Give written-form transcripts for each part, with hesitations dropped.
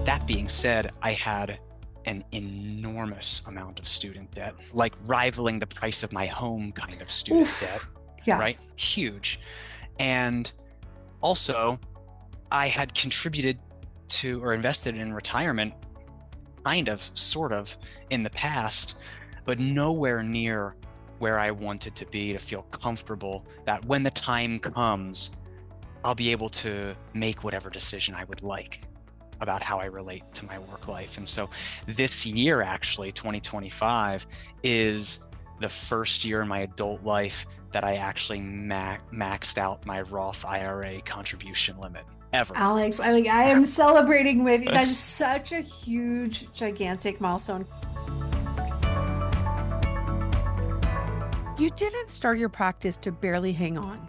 That being said, I had an enormous amount of student debt, like rivaling the price of my home kind of student debt, Oof. Yeah. right? Huge. And also, I had contributed to or invested in retirement, kind of, sort of, in the past, but nowhere near where I wanted to be to feel comfortable that when the time comes, I'll be able to make whatever decision I would like about how I relate to my work life. And so this year, actually, 2025, is the first year in my adult life that I actually maxed out my Roth IRA contribution limit ever. Alex, I am celebrating with you. That is such a huge, gigantic milestone. You didn't start your practice to barely hang on.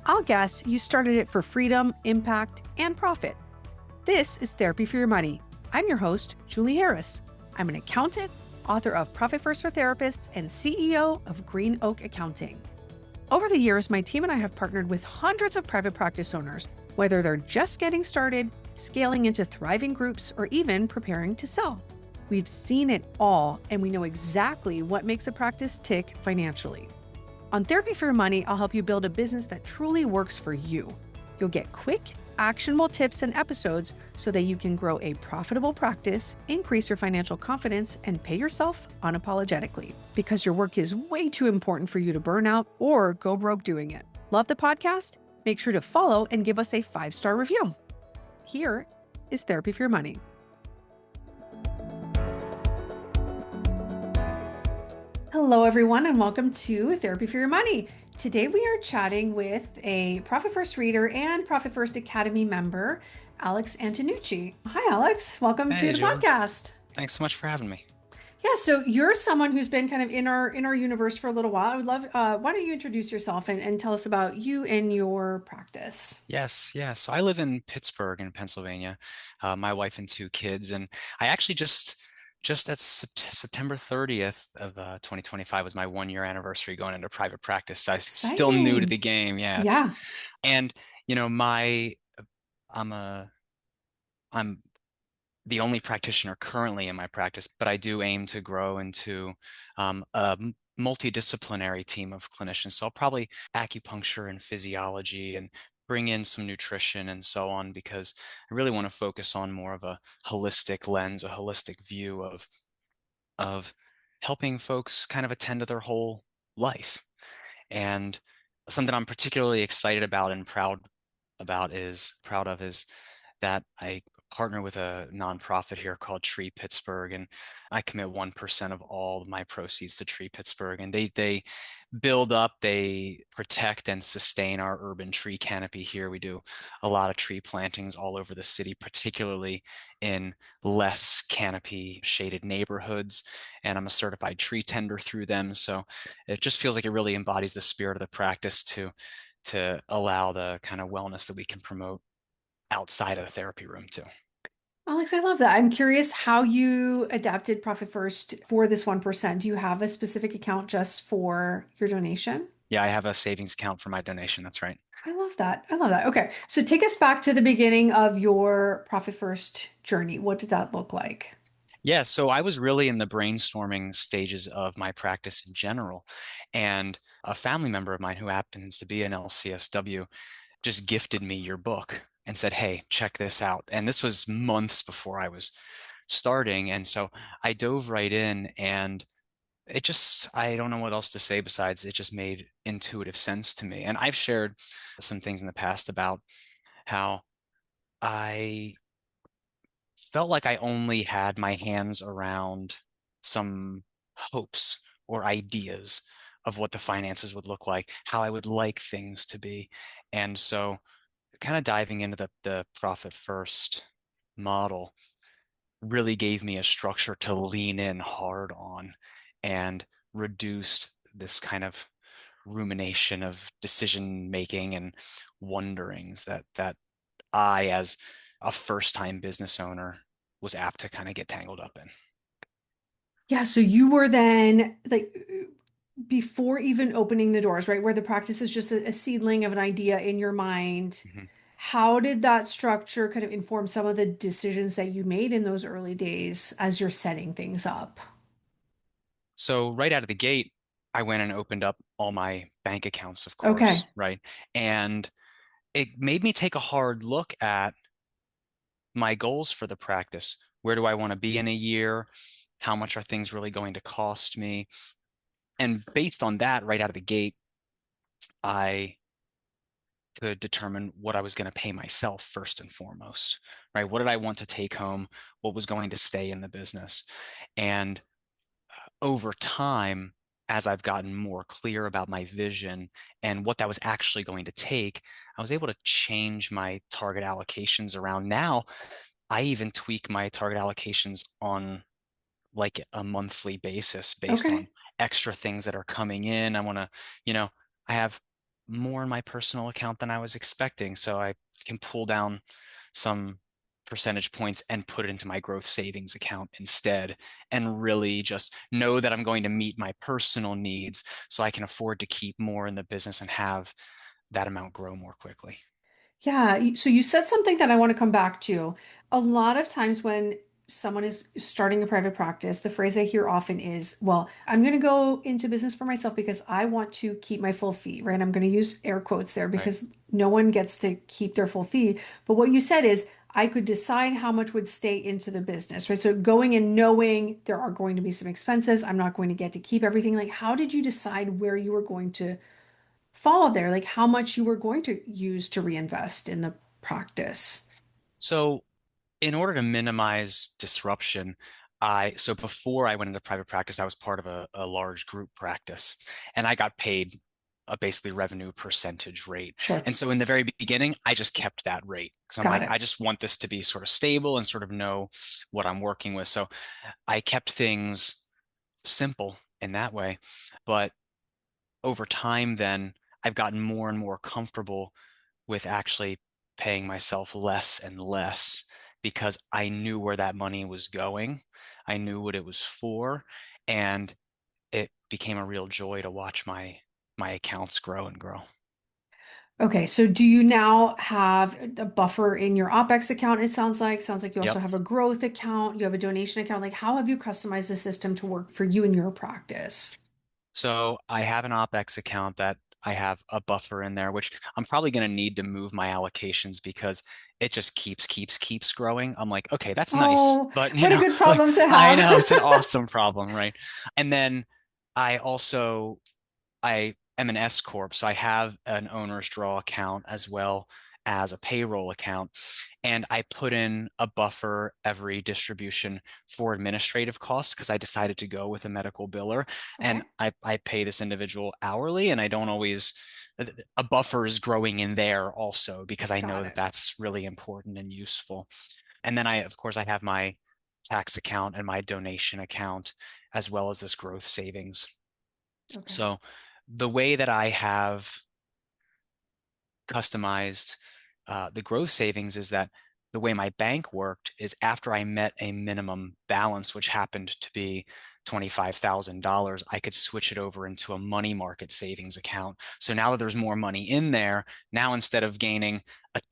I'll guess you started it for freedom, impact, and profit. This is Therapy for Your Money. I'm your host, Julie Harris. I'm an accountant, author of Profit First for Therapists, and CEO of Green Oak Accounting. Over the years, my team and I have partnered with hundreds of private practice owners, whether they're just getting started, scaling into thriving groups, or even preparing to sell. We've seen it all, and we know exactly what makes a practice tick financially. On Therapy for Your Money, I'll help you build a business that truly works for you. You'll get quick, actionable tips and episodes so that you can grow a profitable practice, increase your financial confidence, and pay yourself unapologetically. Because your work is way too important for you to burn out or go broke doing it. Love the podcast? Make sure to follow and give us a 5-star review. Here is Therapy for Your Money. Hello, everyone, and welcome to Therapy for Your Money. Today, we are chatting with a Profit First reader and Profit First Academy member, Alex Antonucci. Hi, Alex. Welcome to the Julie. podcast. Thanks so much for having me. Yeah, so you're someone who's been kind of in our universe for a little while. I would love, why don't you introduce yourself and tell us about you and your practice? Yes. So I live in Pittsburgh in Pennsylvania, my wife and 2 kids. And I actually just at September 30th of 2025 was my 1-year anniversary going into private practice. So I'm still new to Exciting. the game. Yeah. Yeah. And I'm a, I'm the only practitioner currently in my practice, but I do aim to grow into a multidisciplinary team of clinicians. So I'll probably acupuncture and physiology and bring in some nutrition and so on, because I really want to focus on more of a holistic lens, a holistic view of helping folks kind of attend to their whole life. And something I'm particularly excited about and proud of is that I partner with a nonprofit here called Tree Pittsburgh, and I commit 1% of all of my proceeds to Tree Pittsburgh, and they build up, they protect and sustain our urban tree canopy here. We do a lot of tree plantings all over the city, particularly in less canopy shaded neighborhoods, and I'm a certified tree tender through them. So it just feels like it really embodies the spirit of the practice to allow the kind of wellness that we can promote outside of the therapy room too. Alex, I love that. I'm curious how you adapted Profit First for this 1%. Do you have a specific account just for your donation? Yeah, I have a savings account for my donation. That's right. I love that. I love that. Okay. So take us back to the beginning of your Profit First journey. What did that look like? Yeah, so I was really in the brainstorming stages of my practice in general. And a family member of mine who happens to be an LCSW just gifted me your book and said, "Hey, check this out." And this was months before I was starting. And so I dove right in, and I don't know what else to say besides it just made intuitive sense to me. And I've shared some things in the past about how I felt like I only had my hands around some hopes or ideas of what the finances would look like, how I would like things to be. And so kind of diving into the profit first model really gave me a structure to lean in hard on and reduced this kind of rumination of decision making and wonderings that I, as a first time business owner, was apt to kind of get tangled up in. Yeah. So you were then like before even opening the doors, right? Where the practice is just a seedling of an idea in your mind. Mhm. how did that structure kind of inform some of the decisions that you made in those early days as you're setting things up? So right out of the gate, I went and opened up all my bank accounts, of Okay. course, right? And it made me take a hard look at my goals for the practice. Where do I want to be in a year? How much are things really going to cost me? And based on that, right out of the gate, I could determine what I was going to pay myself first and foremost, right? What did I want to take home? What was going to stay in the business? And over time, as I've gotten more clear about my vision and what that was actually going to take, I was able to change my target allocations around. Now, I even tweak my target allocations on like a monthly basis based on Okay. extra things that are coming in. I want to, you know, I have more in my personal account than I was expecting. So I can pull down some percentage points and put it into my growth savings account instead and really just know that I'm going to meet my personal needs so I can afford to keep more in the business and have that amount grow more quickly. Yeah, so you said something that I want to come back to. A lot of times when someone is starting a private practice, the phrase I hear often is, well, I'm going to go into business for myself because I want to keep my full fee, right? I'm going to use air quotes there Right. because no one gets to keep their full fee. But what you said is, I could decide how much would stay into the business, right? So going and knowing there are going to be some expenses, I'm not going to get to keep everything. Like, how did you decide where you were going to fall there, like how much you were going to use to reinvest in the practice? So in order to minimize disruption, so before I went into private practice, I was part of a large group practice and I got paid a basically revenue percentage rate. Sure. And so in the very beginning, I just kept that rate because I'm Got like, it. I just want this to be sort of stable and sort of know what I'm working with. So I kept things simple in that way. But over time, then I've gotten more and more comfortable with actually paying myself less and less because I knew where that money was going. I knew what it was for, and it became a real joy to watch my accounts grow and grow. Okay, so do you now have a buffer in your OpEx account? It sounds like you also Yep. have a growth account, you have a donation account. Like how have you customized the system to work for you and your practice? So I have an OpEx account that I have a buffer in there, which I'm probably going to need to move my allocations because it just keeps growing. I'm like, okay, that's nice, Oh, but what a good like problem to I have. know it's an awesome problem, right? And then I also I am an S-corp, so I have an owner's draw account as well as a payroll account. And I put in a buffer every distribution for administrative costs because I decided to go with a medical biller. And Okay, I pay this individual hourly, and I don't always, a buffer is growing in there also because I know got that it. that's really important and useful. And then of course, I have my tax account and my donation account, as well as this growth savings. Okay. So the way that I have customized the growth savings is that the way my bank worked is after I met a minimum balance, which happened to be $25,000, I could switch it over into a money market savings account. So now that there's more money in there, now instead of gaining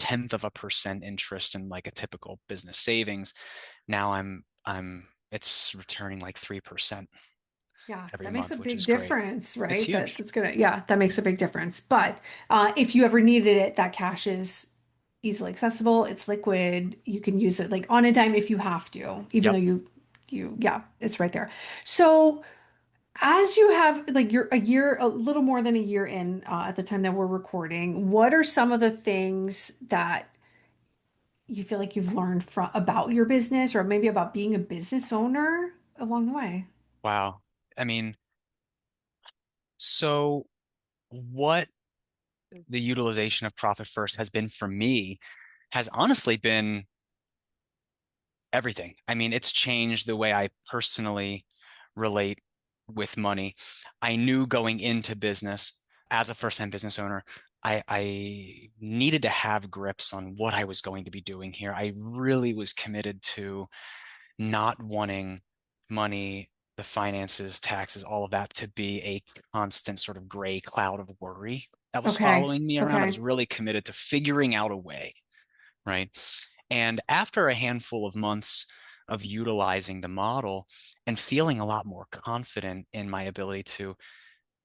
0.1% interest in like a typical business savings, now I'm it's returning like 3% Yeah, every that makes a month, which big is great. difference, It's right? huge. That's gonna, yeah, that makes a big difference. But if you ever needed it, that cash is easily accessible. It's liquid. You can use it like on a dime if you have to, even though Yep. yeah, it's right there. So as you have like you're a year, a little more than a year in at the time that we're recording, what are some of the things that you feel like you've learned from about your business or maybe about being a business owner along the way? Wow. I mean, so what the utilization of profit first has been for me has honestly been everything. I mean, it's changed the way I personally relate with money. I knew going into business as a first-time business owner, I needed to have grips on what I was going to be doing here. I really was committed to not wanting money, the finances, taxes, all of that to be a constant sort of gray cloud of worry that was Okay. following me around. I was Okay. really committed to figuring out a way. right? And after a handful of months of utilizing the model and feeling a lot more confident in my ability to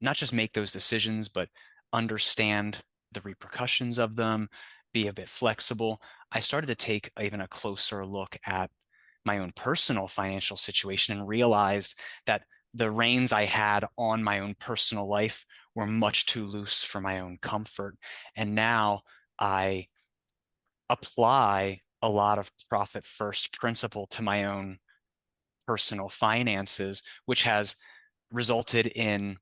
not just make those decisions, but understand the repercussions of them, be a bit flexible, I started to take even a closer look at my own personal financial situation and realized that the reins I had on my own personal life were much too loose for my own comfort. And now I apply a lot of profit first principle to my own personal finances, which has resulted in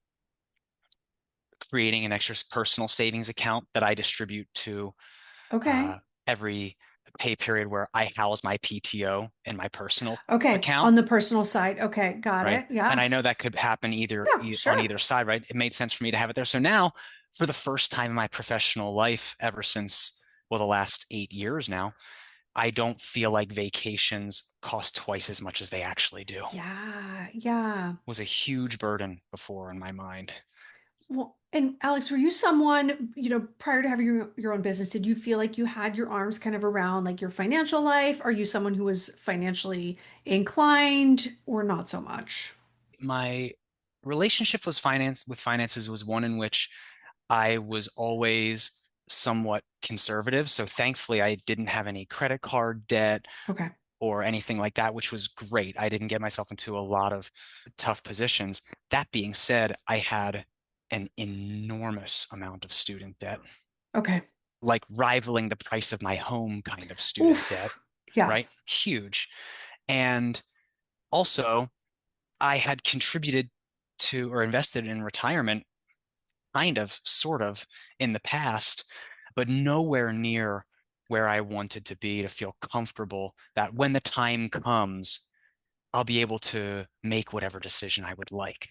creating an extra personal savings account that I distribute to Okay. every pay period where I house my PTO in my personal Okay. account, On the personal side. Okay. Got right? it. And Yeah. I know that could happen Yeah. on Sure. either side, right? It made sense for me to have it there. So now, for the first time in my professional life, ever since, well, the last 8 years now, I don't feel like vacations cost twice as much as they actually do. Yeah. Yeah. Was a huge burden before in my mind. Well, and Alex, were you someone, prior to having your own business, did you feel like you had your arms kind of around like your financial life? Are you someone who was financially inclined or not so much? My relationship was finances was one in which I was always somewhat conservative. So thankfully, I didn't have any credit card debt Okay. or anything like that, which was great. I didn't get myself into a lot of tough positions. That being said, I had an enormous amount of student debt, Okay. like rivaling the price of my home kind of student debt, Oof. Yeah. right? Huge. And also, I had contributed to or invested in retirement, kind of, sort of, in the past, but nowhere near where I wanted to be to feel comfortable that when the time comes, I'll be able to make whatever decision I would like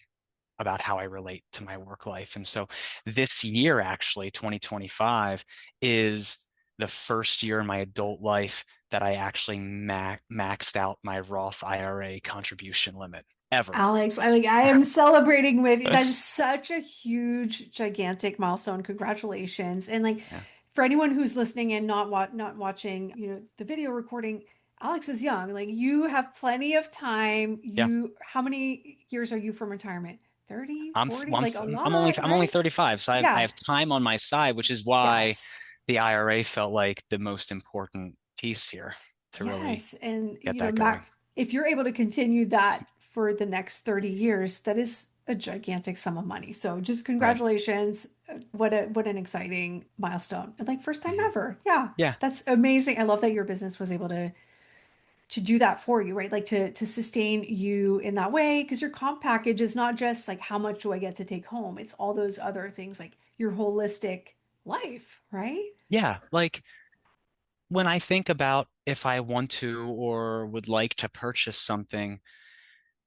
about how I relate to my work life. And so this year, actually, 2025, is the first year in my adult life that I actually maxed out my Roth IRA contribution limit ever. Alex, I am celebrating with you. That is such a huge, gigantic milestone. Congratulations. And like Yeah. for anyone who's listening and not watching, the video recording, Alex is young. Like you have plenty of time. Yeah. How many years are you from retirement? 30, I'm 40? well, Like a I'm lot, only right? 35, so I Yeah. have time on my side, which is why Yes. the IRA felt like the most important piece here to really Yes. And get that going. if you're able to continue that for the next 30 years, that is a gigantic sum of money. So just Right. congratulations. What an exciting milestone. And like first time Mhm. ever. Yeah. Yeah. That's amazing. I love that your business was able to do that for you, right? Like to sustain you in that way. Because your comp package is not just like how much do I get to take home? It's all those other things like your holistic life, right? Yeah. Like when I think about if I want to or would like to purchase something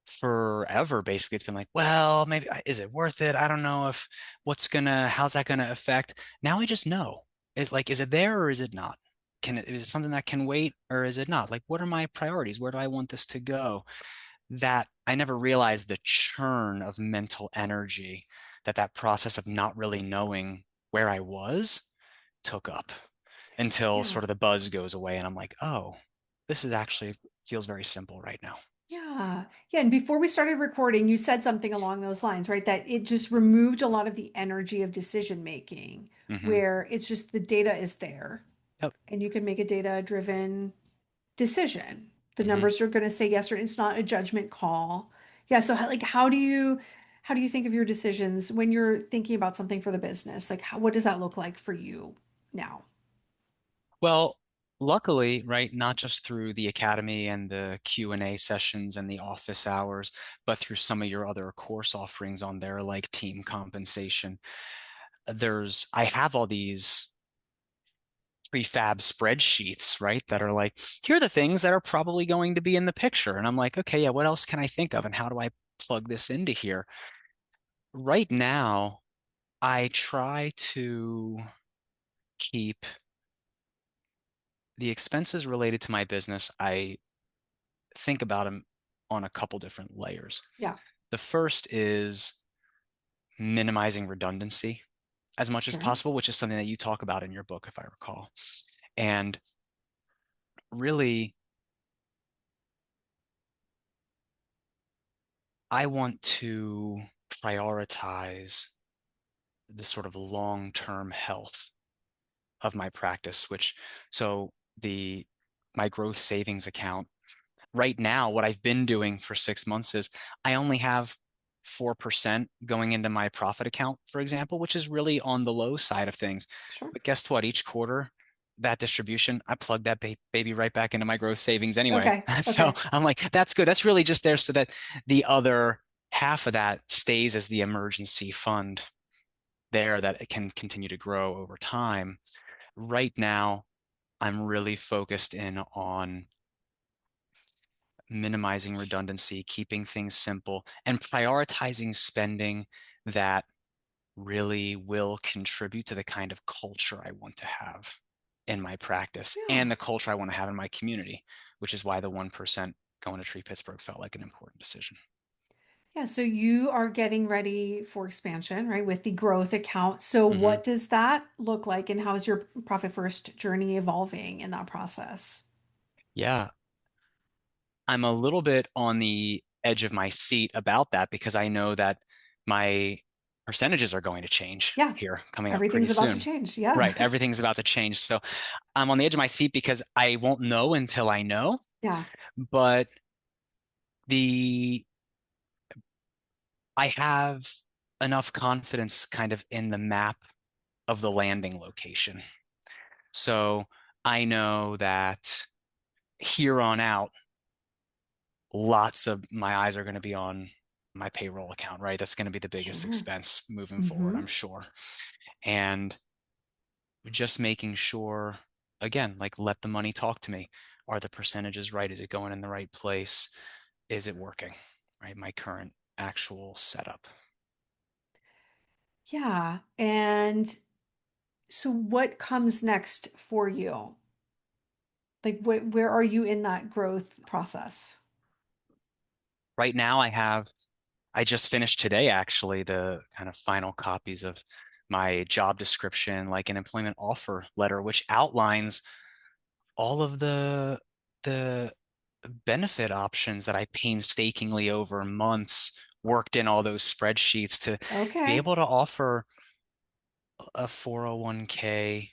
forever, basically, it's been like, well, maybe is it worth it? I don't know if how's that gonna affect? Now I just know. It's like, is it there or is it not? Is it something that can wait or is it not? Like, what are my priorities? Where do I want this to go? That I never realized the churn of mental energy that process of not really knowing where I was took up until Yeah. sort of the buzz goes away and I'm like, oh, this is actually feels very simple right now. Yeah. Yeah. And before we started recording, you said something along those lines, right? That it just removed a lot of the energy of decision making, Hmm. where it's just the data is there Yep. and you can make a data driven decision. The Hmm. numbers are going to say yes or it's not a judgment call. Yeah. So like how do you think of your decisions when you're thinking about something for the business? Like what does that look like for you now? Well, luckily, right, not just through the academy and the Q&A sessions and the office hours, but through some of your other course offerings on there, like team compensation. I have all these prefab spreadsheets, right, that are like, here are the things that are probably going to be in the picture. And I'm like, okay, yeah, what else can I think of? And how do I plug this into here? Right now, I try to keep the expenses related to my business. I think about them on a couple different layers. Yeah. The first is minimizing redundancy as much as Sure. possible, which is something that you talk about in your book, if I recall. And really, I want to prioritize the sort of long-term health of my practice, so the my growth savings account right now, what I've been doing for 6 months is I only have 4% going into my profit account, for example, which is really on the low side of things. Sure. But guess what? Each quarter, that distribution, I plug that baby right back into my growth savings anyway. Okay. So Okay. I'm like, that's good. That's really just there so that the other half of that stays as the emergency fund there that it can continue to grow over time. Right now, I'm really focused in on minimizing redundancy, keeping things simple, and prioritizing spending that really will contribute to the kind of culture I want to have in my practice Yeah. and the culture I want to have in my community, which is why the 1% going to Tree Pittsburgh felt like an important decision. Yeah. So you are getting ready for expansion, right, with the growth account. So Hmm. what does that look like, and how is your profit first journey evolving in that process? Yeah, I'm a little bit on the edge of my seat about that because I know that my percentages are going to change Yeah. here coming up pretty Everything's about to soon. change. Yeah. Right, everything's about to change. So I'm on the edge of my seat because I won't know until I know. Yeah. But the I have enough confidence kind of in the map of the landing location. So I know that here on out, lots of my eyes are going to be on my payroll account, right? That's going to be the biggest Sure. expense moving forward, Mm-hmm. I'm sure. And just making sure, again, like let the money talk to me. Are the percentages right? Is it going in the right place? Is it working? Right? My current actual setup. Yeah. And so what comes next for you? Like where are you in that growth process? Right now, I just finished today actually the kind of final copies of my job description, like an employment offer letter, which outlines all of the benefit options that I painstakingly over months worked in all those spreadsheets to be Okay. able to offer a 401k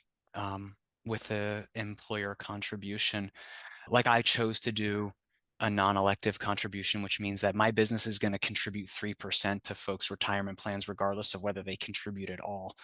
with the employer contribution. Like I chose to do a non-elective contribution, which means that my business is going to contribute 3% to folks' retirement plans, regardless of whether they contribute at all.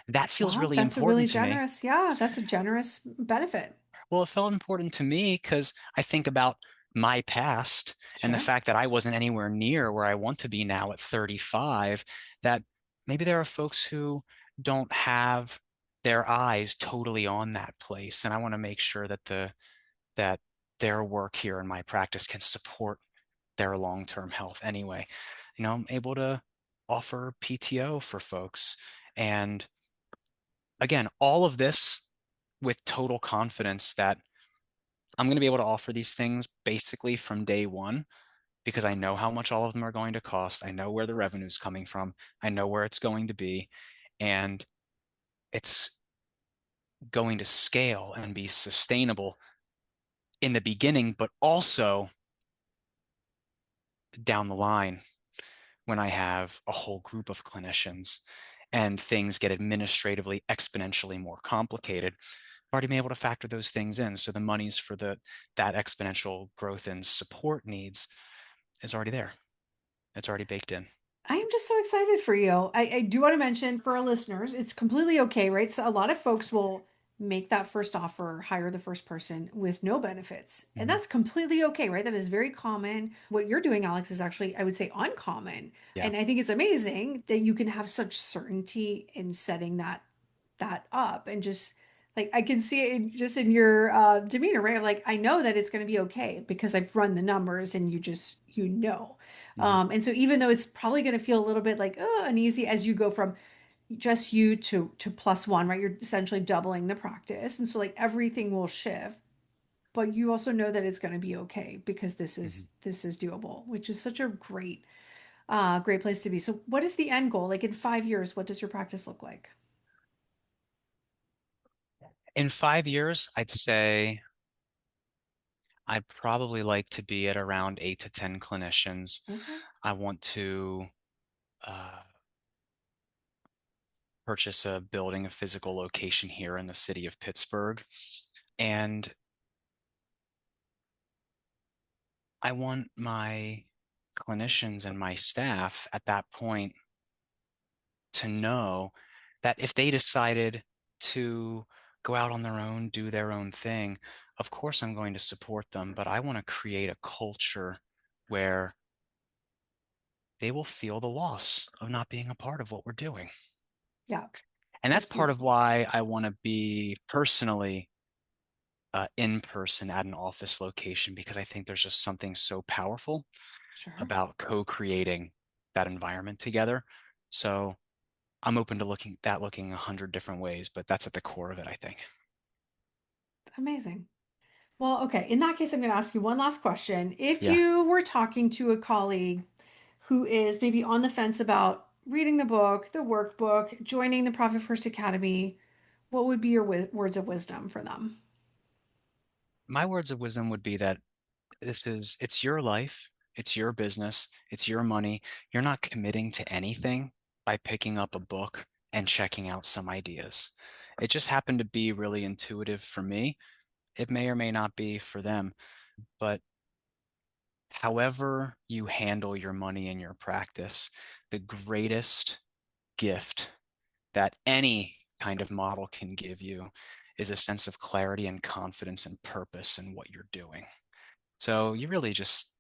That feels Wow, really that's a really important to me. generous. Yeah, that's a generous benefit. Well, it felt important to me because I think about my past and the Sure. fact that I wasn't anywhere near where I want to be now at 35, that maybe there are folks who don't have their eyes totally on that place. And I want to make sure that that their work here in my practice can support their long-term health anyway. I'm able to offer PTO for folks. And again, all of this with total confidence that I'm going to be able to offer these things basically from day one because I know how much all of them are going to cost. I know where the revenue is coming from. I know where it's going to be. And it's going to scale and be sustainable in the beginning, but also down the line when I have a whole group of clinicians and things get administratively exponentially more complicated. I've already been able to factor those things in. So the monies for that exponential growth and support needs is already there. It's already baked in. I am just so excited for you. I do want to mention for our listeners, it's completely okay, right? So a lot of folks will make that first offer, hire the first person with no benefits. And Mhm. that's completely okay, right? That is very common. What you're doing, Alex, is actually, I would say, uncommon. Yeah. And I think it's amazing that you can have such certainty in setting that up and just like I can see it just in your demeanor, right? Like I know that it's going to be okay because I've run the numbers and you know. Mhm. And so even though it's probably going to feel a little bit like uneasy as you go from just you to plus one, right? You're essentially doubling the practice, and so like everything will shift. But you also know that it's going to be okay because Mhm. this is doable, which is such a great place to be. So what is the end goal? Like in 5 years, what does your practice look like? In 5 years, I'd say I'd probably like to be at around 8 to 10 clinicians. Okay. I want to uh, purchase a building, a physical location here in the city of Pittsburgh. And I want my clinicians and my staff at that point to know that if they decided to go out on their own, do their own thing, of course I'm going to support them, but I want to create a culture where they will feel the loss of not being a part of what we're doing. Yeah. And that's That's part of beautiful. why I want to be personally in person at an office location, because I think there's just something so powerful Sure. about co-creating that environment together. So I'm open to looking 100 different ways, but that's at the core of it, I think. Amazing. Well, okay. In that case, I'm going to ask you one last question. If Yeah. you were talking to a colleague who is maybe on the fence about reading the book, the workbook, joining the Profit First Academy, what would be your words of wisdom for them? My words of wisdom would be that it's your life, it's your business, it's your money. You're not committing to anything by picking up a book and checking out some ideas. It just happened to be really intuitive for me. It may or may not be for them, but however you handle your money in your practice, the greatest gift that any kind of model can give you is a sense of clarity and confidence and purpose in what you're doing. So you really just,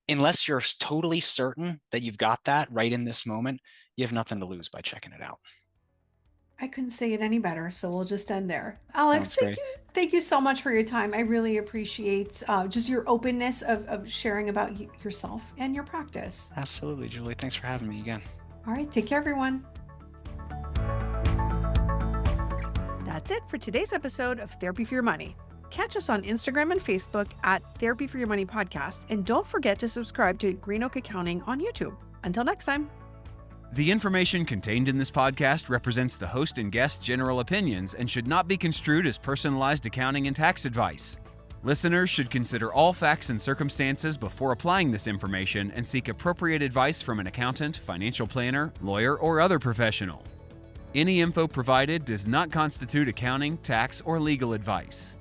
unless you're totally certain that you've got that right in this moment, you have nothing to lose by checking it out. I couldn't say it any better, so we'll just end there. Alex, Sounds great. thank you so much for your time. I really appreciate just your openness of sharing about yourself and your practice. Absolutely, Julie. Thanks for having me again. All right, take care, everyone. That's it for today's episode of Therapy for Your Money. Catch us on Instagram and Facebook at Therapy for Your Money Podcast, and don't forget to subscribe to Green Oak Accounting on YouTube. Until next time. The information contained in this podcast represents the host and guest's general opinions and should not be construed as personalized accounting and tax advice. Listeners should consider all facts and circumstances before applying this information and seek appropriate advice from an accountant, financial planner, lawyer, or other professional. Any info provided does not constitute accounting, tax, or legal advice.